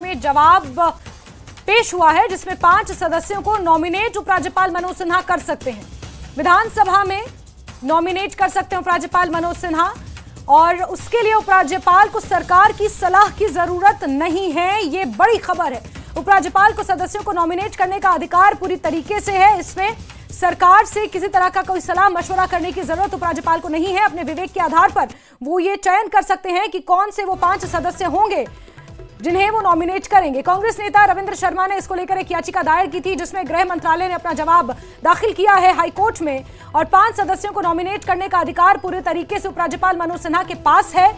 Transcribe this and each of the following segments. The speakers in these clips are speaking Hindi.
पे जवाब पेश हुआ है जिसमें 5 सदस्यों को नॉमिनेट उपराज्यपाल मनोज सिन्हा कर सकते हैं। विधानसभा में नॉमिनेट कर सकते हैं उपराज्यपाल मनोज सिन्हा, और उसके लिए उपराज्यपाल को सरकार की सलाह की जरूरत नहीं है। ये बड़ी खबर है। उपराज्यपाल को सदस्यों को नॉमिनेट करने का अधिकार पूरी तरीके से है। इसमें सरकार से किसी तरह का कोई सलाह मशवरा करने की जरूरत उपराज्यपाल को नहीं है। अपने विवेक के आधार पर वो ये चयन कर सकते हैं कि कौन से वो 5 सदस्य होंगे जिन्हें वो नॉमिनेट करेंगे। कांग्रेस नेता रविंद्र शर्मा ने इसको लेकर एक याचिका दायर की थी जिसमें गृह मंत्रालय ने अपना जवाब दाखिल किया है हाईकोर्ट में, और 5 सदस्यों को नॉमिनेट करने का अधिकार पूरे तरीके से उपराज्यपाल मनोज सिन्हा के पास है।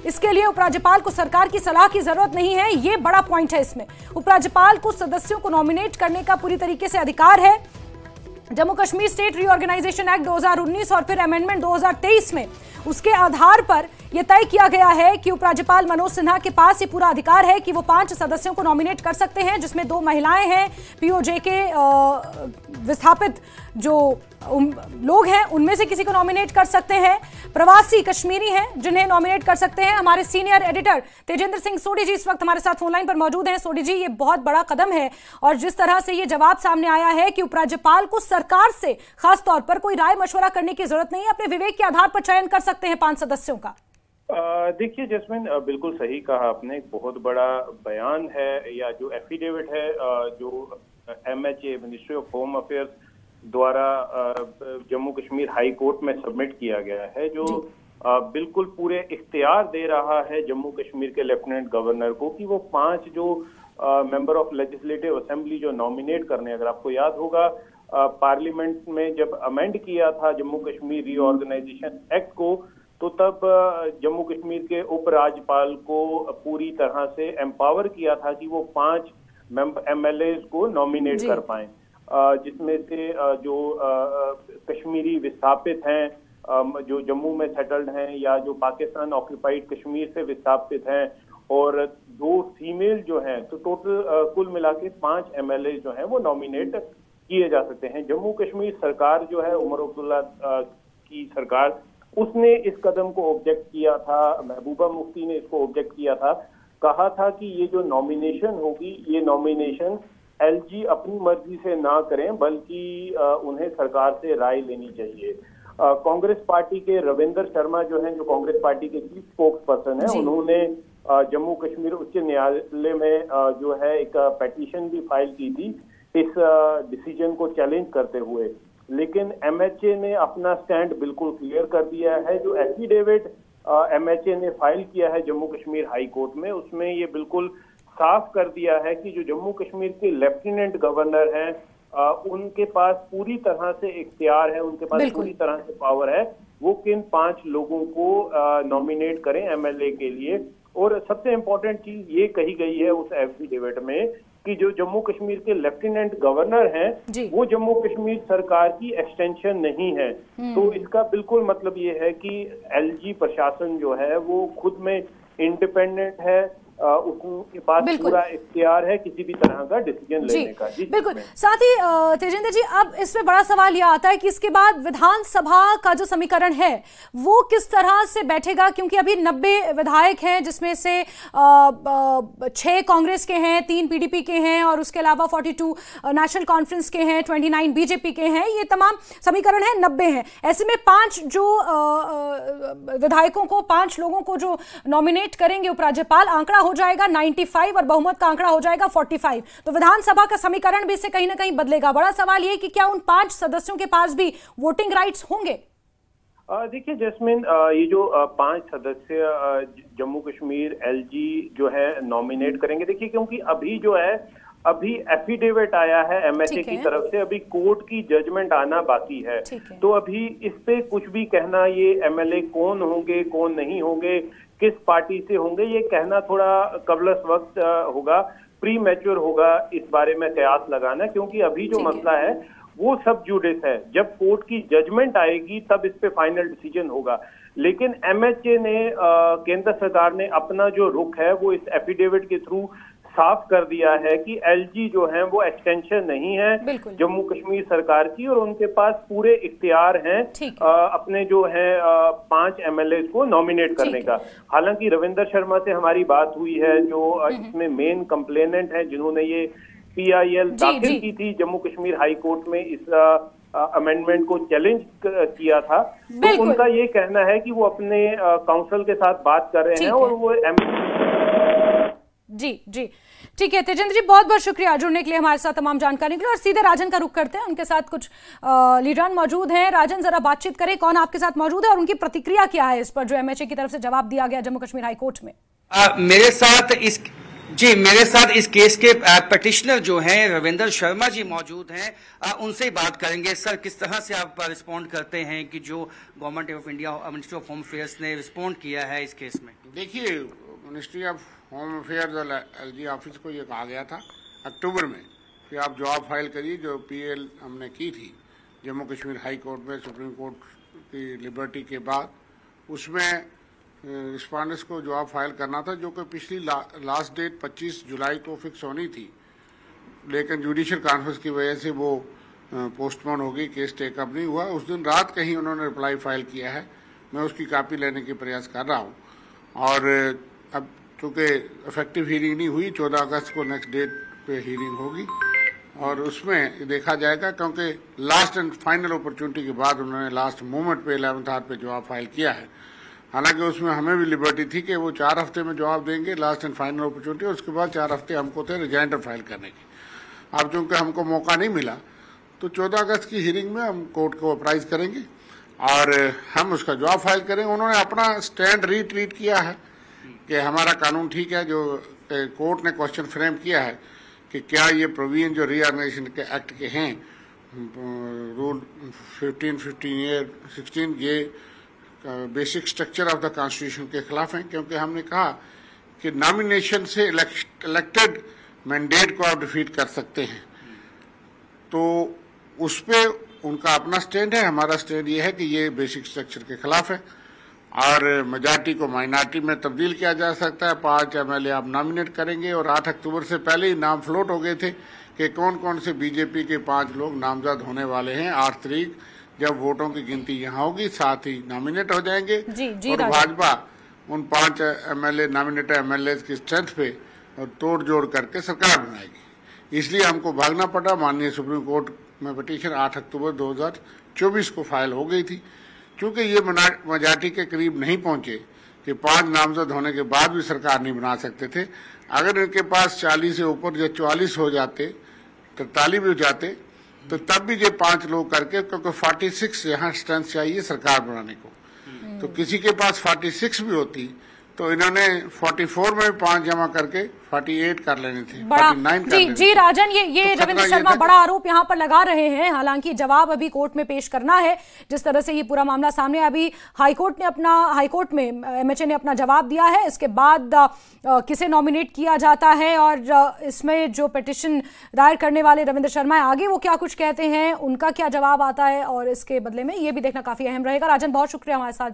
इसके लिए उपराज्यपाल को सरकार की सलाह की जरूरत नहीं है। ये बड़ा पॉइंट है इसमें। उपराज्यपाल को सदस्यों को नॉमिनेट करने का पूरी तरीके से अधिकार है। Jammu Kashmir state reorganisation act 2019 और फिर अमेंडमेंट 2023 में उसके आधार पर यह तय किया गया है कि उपराज्यपाल मनोज सिन्हा के पास ये पूरा अधिकार है कि वो 5 सदस्यों को नॉमिनेट कर सकते हैं, जिसमें 2 महिलाएं हैं, पीओजे के विस्थापित जो लोग हैं उनमें से किसी को नॉमिनेट कर सकते हैं, प्रवासी कश्मीरी हैं जिन्हें नॉमिनेट कर सकते हैं। हमारे सीनियर एडिटर तेजेंद्र सिंह सोडी जी इस वक्त हमारे साथ फोनलाइन पर मौजूद हैं। सोडी जी, ये बहुत बड़ा कदम है, और जिस तरह से ये जवाब सामने आया है कि उपराज्यपाल को सरकार से खास तौर पर कोई राय मशवरा करने की जरूरत नहीं है, अपने विवेक के आधार पर चयन कर सकते हैं 5 सदस्यों का। देखिए जैस्मिन, बिल्कुल सही कहा आपने। एक बहुत बड़ा बयान है या जो एफिडेविट है जो MHA ministry of home affairs द्वारा जम्मू कश्मीर हाई कोर्ट में सबमिट किया गया है, जो बिल्कुल पूरे इख्तियार दे रहा है जम्मू कश्मीर के लेफ्टिनेंट गवर्नर को कि वो 5 जो मेंबर ऑफ लेजिस्लेटिव असेंबली जो नॉमिनेट करने, अगर आपको याद होगा पार्लियामेंट में जब अमेंड किया था जम्मू कश्मीर रीऑर्गेनाइजेशन एक्ट को, तो तब जम्मू कश्मीर के उपराज्यपाल को पूरी तरह से एम्पावर किया था कि वो 5 MLAs को नॉमिनेट कर पाएं, जिसमें से जो कश्मीरी विस्थापित हैं, जो जम्मू में सेटल्ड हैं, या जो पाकिस्तान ऑक्यूपाइड कश्मीर से विस्थापित हैं, और 2 फीमेल जो हैं, तो टोटल कुल मिला के 5 MLA जो हैं वो नॉमिनेट किए जा सकते हैं। जम्मू कश्मीर सरकार जो है, उमर अब्दुल्ला की सरकार, उसने इस कदम को ऑब्जेक्ट किया था। महबूबा मुफ्ती ने इसको ऑब्जेक्ट किया था, कहा था कि ये जो नॉमिनेशन होगी, ये नॉमिनेशन LG अपनी मर्जी से ना करें, बल्कि उन्हें सरकार से राय लेनी चाहिए। कांग्रेस पार्टी के रविंद्र शर्मा जो हैं, जो कांग्रेस पार्टी के चीफ स्पोक्स पर्सन है, उन्होंने जम्मू कश्मीर उच्च न्यायालय में जो है एक पेटिशन भी फाइल की थी इस डिसीजन को चैलेंज करते हुए, लेकिन MHA ने अपना स्टैंड बिल्कुल क्लियर कर दिया है। जो एफिडेविट MHA ने फाइल किया है जम्मू कश्मीर हाई कोर्ट में, उसमें ये बिल्कुल साफ कर दिया है कि जो जम्मू कश्मीर के लेफ्टिनेंट गवर्नर हैं, उनके पास पूरी तरह से इख्तियार है, उनके पास पूरी तरह से पावर है, वो किन 5 लोगों को नॉमिनेट करें MLA के लिए। और सबसे इम्पोर्टेंट चीज ये कही गई है उस एफिडेविट में कि जो जम्मू कश्मीर के लेफ्टिनेंट गवर्नर हैं, वो जम्मू कश्मीर सरकार की एक्सटेंशन नहीं है। तो इसका बिल्कुल मतलब ये है कि LG प्रशासन जो है वो खुद में इंडिपेंडेंट है, उसके पास पूरा इख्तियार है किसी भी तरह का डिसीजन लेने का। जी बिल्कुल। साथ ही तेजेंद्र जी, अब इसमें बड़ा सवाल यह आता है कि इसके बाद विधानसभा का जो समीकरण है वो किस तरह से बैठेगा, क्योंकि अभी 90 विधायक हैं, जिसमें से 6 कांग्रेस के हैं, 3 PDP के हैं, और उसके अलावा 42 नेशनल कॉन्फ्रेंस के हैं, 29 BJP के हैं। ये तमाम समीकरण है 90 हैं। ऐसे में 5 जो विधायकों को, 5 लोगों को जो नॉमिनेट करेंगे उपराज्यपाल, आंकड़ा हो जाएगा 95 और बहुमत का आंकड़ा हो जाएगा 45। तो विधानसभा का समीकरण भी इससे कहीं ना कहीं बदलेगा। बड़ा सवाल ये कि क्या उन 5 सदस्यों के पास भी वोटिंग राइट्स होंगे? देखिए जैस्मिन, ये जो 5 सदस्य जम्मू कश्मीर LG जो है नॉमिनेट करेंगे, देखिए क्योंकि अभी जो है, अभी एफिडेविट आया है MHA की तरफ से, अभी कोर्ट की जजमेंट आना बाकी है। तो अभी इस पे कुछ भी कहना, ये MLA कौन होंगे कौन नहीं होंगे, किस पार्टी से होंगे, ये कहना थोड़ा कबलस वक्त होगा, प्री मैच्योर होगा इस बारे में कयास लगाना, क्योंकि अभी जो मसला है वो सब जुडिस है। जब कोर्ट की जजमेंट आएगी तब इस पे फाइनल डिसीजन होगा। लेकिन MHA ने, केंद्र सरकार ने अपना जो रुख है वो इस एफिडेविट के थ्रू साफ कर दिया है कि एलजी जो है वो एक्सटेंशन नहीं है जम्मू कश्मीर सरकार की, और उनके पास पूरे इख्तियार हैं अपने जो है 5 एमएलए को नॉमिनेट करने का। हालांकि रविंदर शर्मा से हमारी बात हुई है, जो इसमें मेन कंप्लेनेंट है, जिन्होंने ये PIL दाखिल की थी जम्मू कश्मीर हाई कोर्ट में इस अमेंडमेंट को चैलेंज किया था। तो उनका ये कहना है कि वो अपने काउंसिल के साथ बात कर रहे हैं और वो जी ठीक है तेजेंद्र जी, बहुत बहुत शुक्रिया जुड़ने के लिए हमारे साथ तमाम जानकारी के लिए। और सीधे राजन का रुख करते हैं, उनके साथ कुछ लीडरान मौजूद हैं। राजन, जरा बातचीत करें, कौन आपके साथ मौजूद है और उनकी प्रतिक्रिया क्या है इस पर जो MHA की तरफ से जवाब दिया गया जम्मू कश्मीर हाई कोर्ट में? मेरे साथ इस केस के पिटिशनर जो हैं रविंदर शर्मा जी मौजूद हैं, उनसे ही बात करेंगे। सर, किस तरह से आप रिस्पॉन्ड करते हैं कि जो government of India ministry of home affairs ने रिस्पॉन्ड किया है इस केस में? देखिए, मिनिस्ट्री ऑफ होम अफेयर्स और LG ऑफिस को ये कहा गया था अक्टूबर में कि आप जवाब फाइल करिए, जो PL हमने की थी जम्मू कश्मीर हाई कोर्ट में सुप्रीम कोर्ट की लिबर्टी के बाद, उसमें रिस्पॉन्डेंट्स को जवाब फाइल करना था, जो कि पिछली लास्ट डेट 25 जुलाई को फिक्स होनी थी, लेकिन जुडिशियल कॉन्फ्रेंस की वजह से वो पोस्टपोन हो गई, केस टेकअप नहीं हुआ। उस दिन रात कहीं उन्होंने रिप्लाई फाइल किया है, मैं उसकी कॉपी लेने के प्रयास कर रहा हूँ। और अब चूँकि इफेक्टिव हीयरिंग नहीं हुई, 14 अगस्त को नेक्स्ट डेट पे हीयरिंग होगी और उसमें देखा जाएगा, क्योंकि लास्ट एंड फाइनल अपॉर्चुनिटी के बाद उन्होंने लास्ट मोमेंट पे 11th आवर पे जवाब फाइल किया है। हालांकि उसमें हमें भी लिबर्टी थी कि वो 4 हफ्ते में जवाब देंगे, लास्ट एंड फाइनल अपॉर्चुनिटी, उसके बाद 4 हफ्ते हमको थे रिजाइंडर फाइल करने की। अब चूंकि हमको मौका नहीं मिला, तो 14 अगस्त की हियरिंग में हम कोर्ट को अप्राइज करेंगे और हम उसका जवाब फाइल करेंगे। उन्होंने अपना स्टैंड रीट्वीट किया है कि हमारा कानून ठीक है। जो कोर्ट ने क्वेश्चन फ्रेम किया है कि क्या ये प्रोविजन जो रीऑर्गेनाइजेशन के एक्ट के हैं, रूल 15, ये basic structure of the constitution के खिलाफ हैं, क्योंकि हमने कहा कि नॉमिनेशन से इलेक्टेड मैंडेट को आप डिफीट कर सकते हैं। तो उस पे उनका अपना स्टैंड है, हमारा स्टैंड ये है कि ये बेसिक स्ट्रक्चर के खिलाफ है और मेजॉरिटी को माइनॉरिटी में तब्दील किया जा सकता है। 5 MLA आप नॉमिनेट करेंगे और 8 अक्टूबर से पहले ही नाम फ्लोट हो गए थे कि कौन कौन से बीजेपी के 5 लोग नामजद होने वाले हैं। 8 तारीख जब वोटों की गिनती यहाँ होगी, साथ ही नॉमिनेट हो जाएंगे और भाजपा उन 5 MLA नॉमिनेटेड MLA की स्ट्रेंथ पे और तोड़ जोड़ करके सरकार बनाएगी। इसलिए हमको भागना पड़ा। माननीय सुप्रीम कोर्ट में पिटीशन 8 अक्टूबर 2024 को फाइल हो गई थी। चूंकि ये मेजॉरिटी के करीब नहीं पहुंचे कि 5 नामजद होने के बाद भी सरकार नहीं बना सकते थे। अगर इनके पास 40 से ऊपर या 44 हो जाते, 43 भी हो जाते, तो तब भी ये 5 लोग करके, क्योंकि 46 यहाँ स्ट्रेंथ चाहिए सरकार बनाने को, तो किसी के पास 46 भी होती तो इन्होंने 44 में 5 जमा करके 48 कर लेने थे, 49 कर लेने। जी राजन, ये तो रविंद्र शर्मा बड़ा आरोप यहाँ पर लगा रहे हैं। हालांकि जवाब अभी कोर्ट में पेश करना है। जिस तरह से ये पूरा मामला सामने, अभी हाईकोर्ट में MHA ने अपना जवाब दिया है। इसके बाद किसे नॉमिनेट किया जाता है और इसमें जो पिटिशन दायर करने वाले रविंद्र शर्मा है, आगे वो क्या कुछ कहते हैं, उनका क्या जवाब आता है और इसके बदले में ये भी देखना काफी अहम रहेगा। राजन, बहुत शुक्रिया हमारे साथ